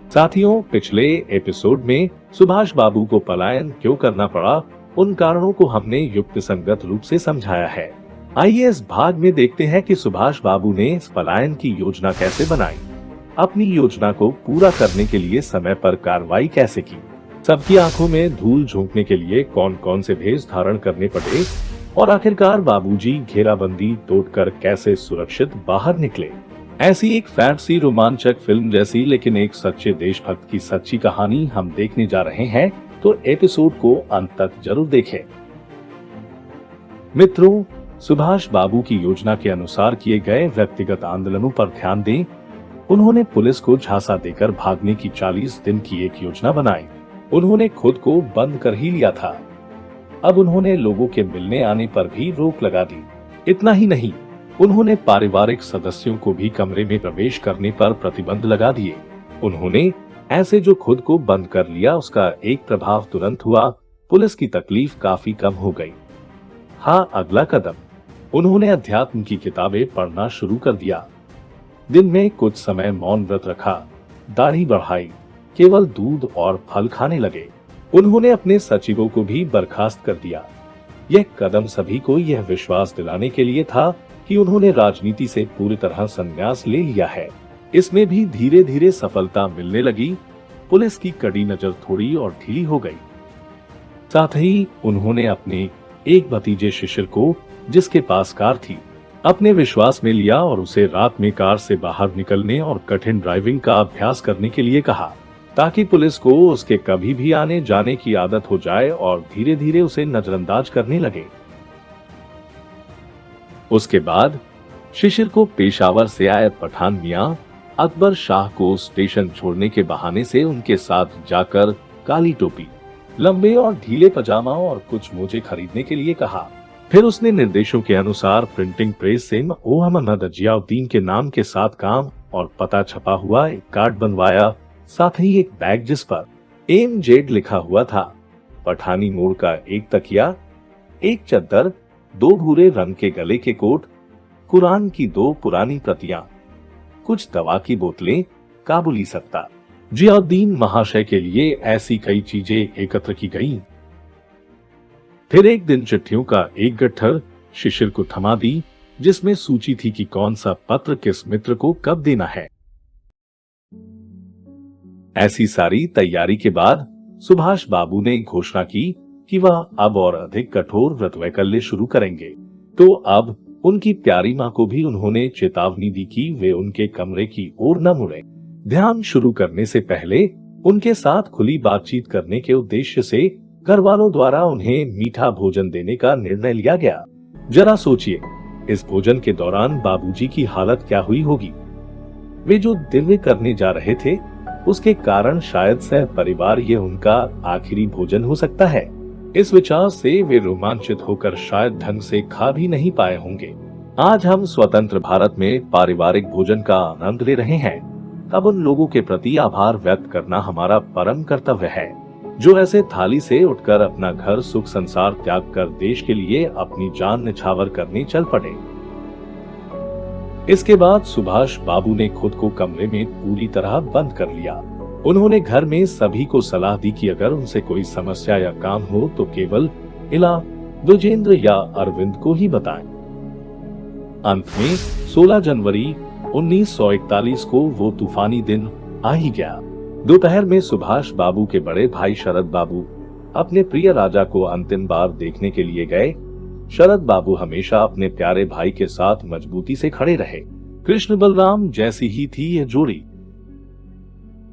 साथियों, पिछले एपिसोड में सुभाष बाबू को पलायन क्यों करना पड़ा, उन कारणों को हमने युक्त संगत रूप से समझाया है। आइए इस भाग में देखते हैं कि सुभाष बाबू ने इस पलायन की योजना कैसे बनाई, अपनी योजना को पूरा करने के लिए समय पर कार्रवाई कैसे की, सबकी आंखों में धूल झोंकने के लिए कौन कौन से भेष धारण करने पड़े और आखिरकार बाबूजी घेराबंदी तोड़कर कैसे सुरक्षित बाहर निकले। ऐसी एक फैंटेसी रोमांचक फिल्म जैसी लेकिन एक सच्चे देशभक्त की सच्ची कहानी हम देखने जा रहे हैं, तो एपिसोड को अंत तक जरूर देखें। मित्रों, सुभाष बाबू की योजना के अनुसार किए गए व्यक्तिगत आंदोलनों पर ध्यान दें। उन्होंने पुलिस को झांसा देकर भागने की 40 दिन की एक योजना बनाई। उन्होंने खुद को बंद कर ही लिया था। अब उन्होंने लोगों के मिलने आने पर भी रोक लगा दी। इतना ही नहीं, उन्होंने पारिवारिक सदस्यों को भी कमरे में प्रवेश करने पर प्रतिबंध लगा दिए। उन्होंने ऐसे जो खुद को बंद कर लिया, उसका एक प्रभाव तुरंत हुआ, पुलिस की तकलीफ काफी कम हो गई। हाँ, अगला कदम, उन्होंने अध्यात्म की किताबें पढ़ना शुरू कर दिया। दिन में कुछ समय मौन व्रत रखा, दाढ़ी बढ़ाई, केवल दूध और फल खाने लगे। उन्होंने अपने सचिवों को भी बर्खास्त कर दिया। यह कदम सभी को यह विश्वास दिलाने के लिए था कि उन्होंने राजनीति से पूरी तरह संन्यास ले लिया है। इसमें भी धीरे धीरे सफलता मिलने लगी। पुलिस की कड़ी नजर थोड़ी और ढीली हो गई। साथ ही उन्होंने अपने एक भतीजे शिशिर को, जिसके पास कार थी, अपने विश्वास में लिया और उसे रात में कार से बाहर निकलने और कठिन ड्राइविंग का अभ्यास करने के लिए कहा, ताकि पुलिस को उसके कभी भी आने जाने की आदत हो जाए और धीरे धीरे उसे नजरअंदाज करने लगे। उसके बाद शिशिर को पेशावर से आए पठान मियां अकबर शाह को स्टेशन छोड़ने के बहाने से उनके साथ जाकर काली टोपी, लंबे और ढीले पजामा और कुछ मोजे खरीदने के लिए कहा। फिर उसने निर्देशों के अनुसार प्रिंटिंग प्रेस से मोहम्मद जियाउद्दीन के नाम के साथ काम और पता छपा हुआ एक कार्ड बनवाया, साथ ही एक बैग जिस पर एम.जेड लिखा हुआ था, पठानी मोड़ का एक तकिया, एक चद्दर, 2 भूरे रंग के गले के कोट, कुरान की 2 पुरानी प्रतियां, कुछ दवा की बोतलें, काबुली सत्ता। जियाउद्दीन महाशय के लिए ऐसी कई चीजें एकत्र की गईं। फिर एक दिन चिट्ठियों का एक गट्ठर शिशिर को थमा दी, जिसमें सूची थी कि कौन सा पत्र किस मित्र को कब देना है। ऐसी सारी तैयारी के बाद सुभाष बाबू ने घोषणा की कि वह अब और अधिक कठोर व्रत वैकल्य शुरू करेंगे। तो अब उनकी प्यारी माँ को भी उन्होंने चेतावनी दी कि वे उनके कमरे की ओर न मुड़े। ध्यान शुरू करने से पहले उनके साथ खुली बातचीत करने के उद्देश्य से घर वालों द्वारा उन्हें मीठा भोजन देने का निर्णय लिया गया। जरा सोचिए, इस भोजन के दौरान बाबूजी की हालत क्या हुई होगी। वे जो दिव्य करने जा रहे थे, उसके कारण शायद सह परिवार ये उनका आखिरी भोजन हो सकता है। इस विचार से वे रोमांचित होकर शायद ढंग से खा भी नहीं पाए होंगे। आज हम स्वतंत्र भारत में पारिवारिक भोजन का आनंद ले रहे हैं, तब उन लोगों के प्रति आभार व्यक्त करना हमारा परम कर्तव्य है, जो ऐसे थाली से उठकर अपना घर सुख संसार त्याग कर देश के लिए अपनी जान निछावर करने चल पड़े। इसके बाद सुभाष बाबू ने खुद को कमरे में पूरी तरह बंद कर लिया। उन्होंने घर में सभी को सलाह दी कि अगर उनसे कोई समस्या या काम हो तो केवल इला, द्विजेंद्र या अरविंद को ही बताएं। अंत में 16 जनवरी 1941 को वो तूफानी दिन आ ही गया। दोपहर में सुभाष बाबू के बड़े भाई शरद बाबू अपने प्रिय राजा को अंतिम बार देखने के लिए गए। शरद बाबू हमेशा अपने प्यारे भाई के साथ मजबूती से खड़े रहे। कृष्ण बलराम जैसी ही थी यह जोड़ी।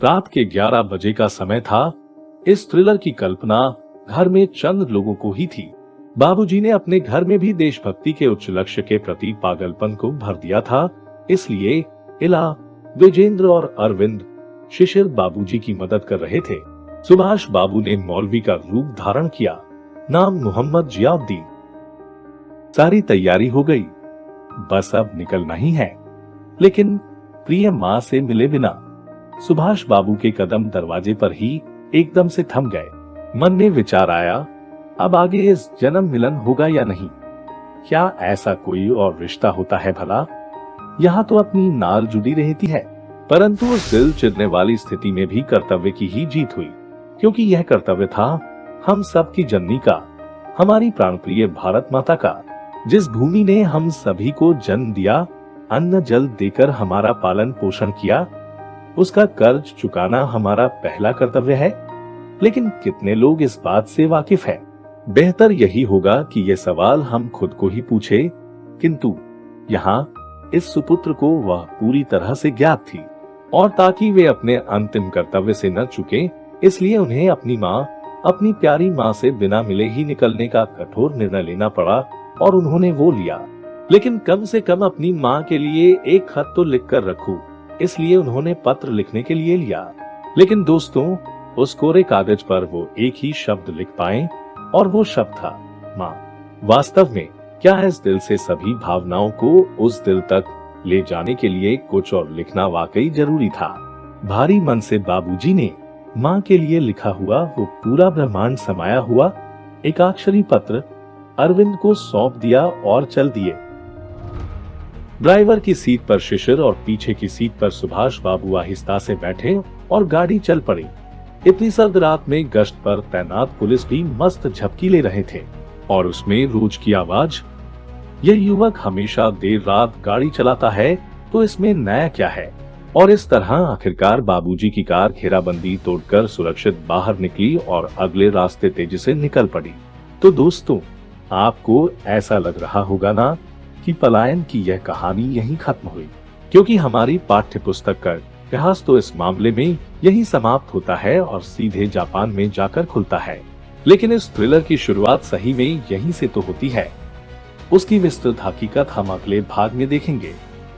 रात के 11 बजे का समय था। इस थ्रिलर की कल्पना घर में चंद लोगों को ही थी। बाबूजी ने अपने घर में भी देशभक्ति के उच्च लक्ष्य के प्रति पागलपन को भर दिया था। इसलिए इला, द्विजेंद्र और अरविंद शिशिर बाबूजी की मदद कर रहे थे। सुभाष बाबू ने मौलवी का रूप धारण किया, नाम मोहम्मद जियाउद्दीन। सारी तैयारी हो गई, बस अब निकलना ही है। लेकिन प्रिय माँ से मिले बिना सुभाष बाबू के कदम दरवाजे पर ही एकदम से थम गए। मन में विचार आया, अब आगे इस जन्म मिलन होगा या नहीं। क्या ऐसा कोई और रिश्ता होता है भला? यहाँ तो अपनी नाल जुड़ी रहती है, परंतु उस दिल चिरने वाली स्थिति में भी कर्तव्य की ही जीत हुई, क्योंकि यह कर्तव्य था हम सबकी जननी का, हमारी प्राणप्रिय भारत माता का, जिस भूमि ने हम सभी को जन्म दिया, अन्न जल देकर हमारा पालन पोषण किया, उसका कर्ज चुकाना हमारा पहला कर्तव्य है। लेकिन कितने लोग इस बात से वाकिफ हैं? बेहतर यही होगा कि यह सवाल हम खुद को ही पूछे, किंतु यहाँ इस सुपुत्र को वह पूरी तरह से ज्ञात थी, और ताकि वे अपने अंतिम कर्तव्य से न चुके, इसलिए उन्हें अपनी माँ, अपनी प्यारी माँ से बिना मिले ही निकलने का कठोर निर्णय लेना पड़ा, और उन्होंने वो लिया। लेकिन कम से कम अपनी माँ के लिए एक खत तो लिख कर रखूं, इसलिए उन्होंने पत्र लिखने के लिए लिया। लेकिन दोस्तों, उस कोरे कागज पर वो एक ही शब्द लिख पाए, और वो शब्द था माँ। वास्तव में क्या इस दिल से सभी भावनाओं को उस दिल तक ले जाने के लिए कुछ और लिखना वाकई जरूरी था। भारी मन से बाबूजी ने माँ के लिए लिखा हुआ वो पूरा ब्रह्मांड समाया हुआ एकाक्षरी पत्र अरविंद को सौंप दिया और चल दिए। ड्राइवर की सीट पर शिशिर और पीछे की सीट पर सुभाष बाबू आहिस्ता से बैठे और गाड़ी चल पड़ी। इतनी सर्द रात में गश्त पर तैनात पुलिस भी मस्त झपकी ले रहे थे, और उसमें रोज की आवाज, यह युवक हमेशा देर रात गाड़ी चलाता है, तो इसमें नया क्या है। और इस तरह आखिरकार बाबूजी की कार घेराबंदी तोड़कर सुरक्षित बाहर निकली और अगले रास्ते तेजी से निकल पड़ी। तो दोस्तों, आपको ऐसा लग रहा होगा ना कि पलायन की यह कहानी यहीं खत्म हुई, क्योंकि हमारी पाठ्य पुस्तक का इतिहास तो इस मामले में यही समाप्त होता है और सीधे जापान में जाकर खुलता है। लेकिन इस थ्रिलर की शुरुआत सही में यहीं से तो होती है। उसकी विस्तृत हकीकत हम अगले भाग में देखेंगे।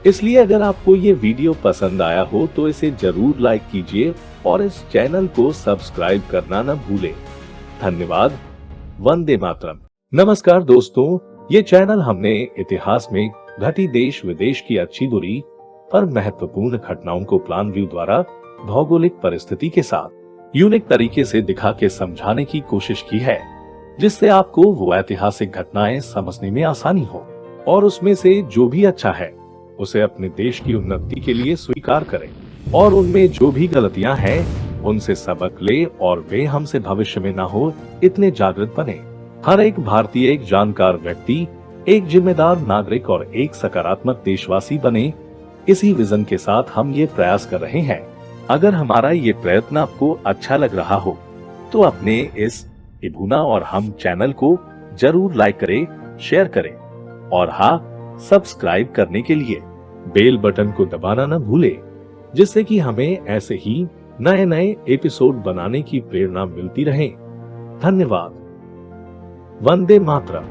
इसलिए अगर आपको ये वीडियो पसंद आया हो तो इसे जरूर लाइक कीजिए और इस चैनल को सब्सक्राइब करना न भूलें। धन्यवाद। वंदे मातरम। नमस्कार दोस्तों, ये चैनल हमने इतिहास में घटी देश विदेश की अच्छी दूरी पर महत्वपूर्ण घटनाओं को प्लान व्यू द्वारा भौगोलिक परिस्थिति के साथ यूनिक तरीके से दिखा के समझाने की कोशिश की है, जिससे आपको वो ऐतिहासिक घटनाएं समझने में आसानी हो, और उसमें से जो भी अच्छा है उसे अपने देश की उन्नति के लिए स्वीकार करें, और उनमें जो भी गलतियां हैं उनसे सबक ले, और वे हमसे भविष्य में ना हो इतने जागृत बने। हर एक भारतीय एक जानकार व्यक्ति, एक जिम्मेदार नागरिक और एक सकारात्मक देशवासी बने, इसी विजन के साथ हम ये प्रयास कर रहे हैं। अगर हमारा ये प्रयत्न आपको अच्छा लग रहा हो तो अपने इस इबुना और हम चैनल को जरूर लाइक करें, शेयर करें, और हाँ, सब्सक्राइब करने के लिए बेल बटन को दबाना न भूलें, जिससे कि हमें ऐसे ही नए नए एपिसोड बनाने की प्रेरणा मिलती रहे। धन्यवाद। वंदे मातरम।